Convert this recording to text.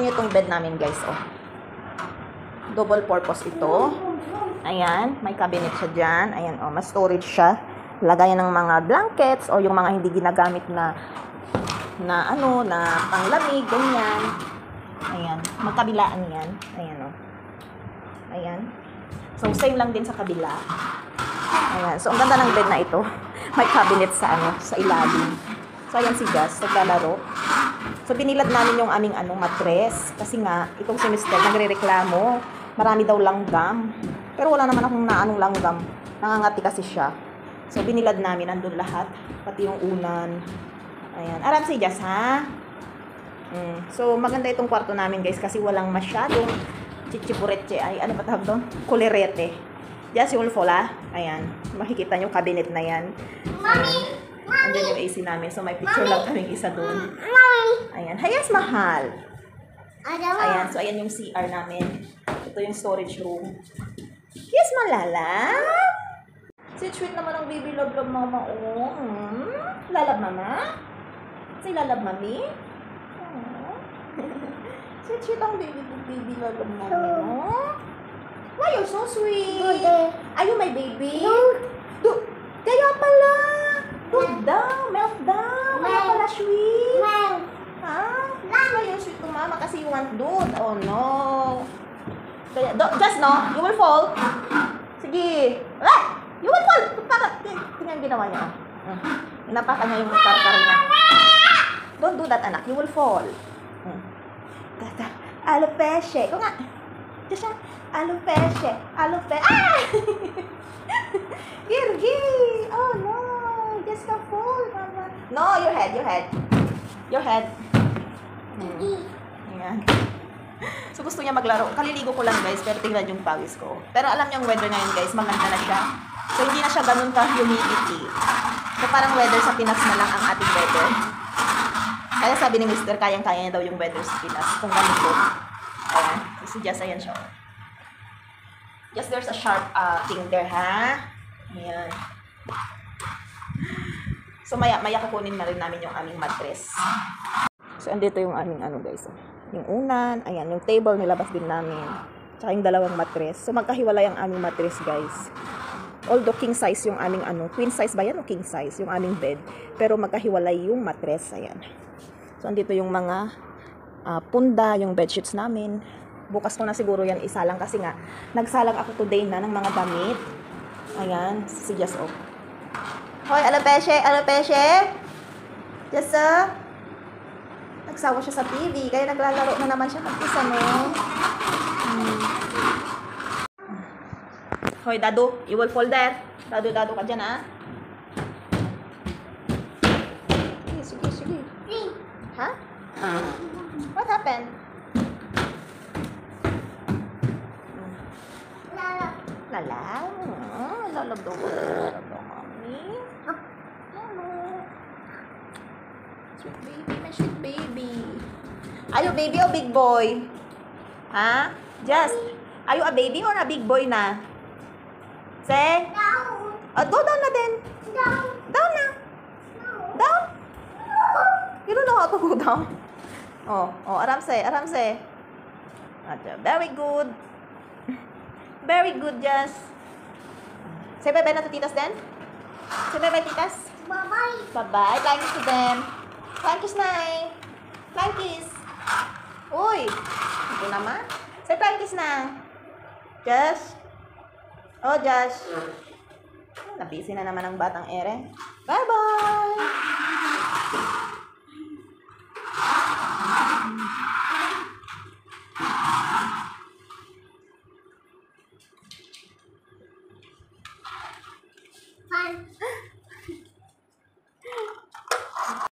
niyo itong bed namin, guys, oh. Double purpose ito. Ayan, may cabinet siya dyan. Ayan, oh, mas storage siya. Lagayan ng mga blankets o yung mga hindi ginagamit na panglamig, ganyan. Ayan, magkabilaan yan. Ayan, oh. Ayan. So, same lang din sa kabila. Ayan, so ang ganda ng bed na ito. May cabinet sa ilalim. So, ayan si Gus, naglalaro. So, binilad namin yung aming mattress. Kasi nga, itong si Mr. nagre-reklamo. Marami daw langgam. Pero wala naman akong langgam. Nangangati kasi siya. So, binilad namin. Nandun lahat. Pati yung unan. Ayan. Aram si Gus, ha? So, maganda itong kwarto namin, guys. Kasi walang masyadong chichipureche. Ay, ano ba tawag doon? Kulerete. Just yung fola. Ayan. Makikita nyo cabinet na yan. Mami! Andyan yung AC namin. So, may picture lang kaming isa doon. Ayan. Hayas, mahal. Ayan. So, ayan yung CR namin. Ito yung storage room. Yes, malala. Sweet naman ang baby love mama. Oh. Lalab mama? Say lalab mami? Oh. Sweet ang baby love mama. Oh. Why you're so sweet? Are you my baby? Kaya pala. Good down, melt down. Kaya pala sweet. Ha? Why you're sweet to mama kasi you want dude? Oh no. Kaya, just no, you will fall. Sige. Ah! You will fall. Tingnan ginawa niya. Inapakan niya yung karkar niya. Don't do that, anak. You will fall. Alopecia. Ikaw nga. Just siya. Alopecia. Ah! Girgi. Oh no. Just ka fall, mama. No, your head. Your head. Ayan. So, gusto niya maglaro. Kaliligo ko lang, guys. Pero tingnan yung pawis ko. Pero alam niyo yung weather ngayon, guys. Maganda na siya. So, hindi na siya ganun ka-humidity. So, parang weather sa Pinas na lang ang ating weather. Kaya sabi ni Mr. kayang-kaya niya daw yung weather sa Pinas. Kung ganito. Ayan. So, just ayan siya. Just there's a sharp thing there, ha? Ayan. So, maya kukunin na rin namin yung aming mattress. So, andito yung aming guys. Yung unan, ayan, yung table nilabas din namin. Tsaka yung dalawang mattress. So, magkahiwalay ang aming mattress, guys. Although king size yung aming queen size ba yan o king size yung aming bed. Pero magkahiwalay yung mattress, ayan. So, andito yung mga punda, yung bedsheets namin. Bukas ko na siguro yan isa lang kasi nga, nagsalang ako today na ng mga damit. Ayan, si Jess, oh. Hoy, alopecia. Jess, nagsawa siya sa TV, kaya naglalaro na naman siya mag-isa, no? Hoy, Dadu, you will fall there. Dadu ka dyan, ha? Sige. Ha? What happened? Lala? Lalab daw kami. Sweet baby. Are you baby or big boy? Ha? Just, are you a baby or a big boy na? Say? Down. Go down na din. Down na. Down? You don't know how to go down. Aram say. Very good. Very good, Jess. Say bye-bye na to titas din. Say bye-bye, titas. Bye-bye. Flying kiss to them. Flying kiss, Nay. Flying kiss. Uy. Ito naman. Say flying kiss na. Jess. Oh, Jess. Nabisi na naman ang batang ere. Bye-bye. Fun.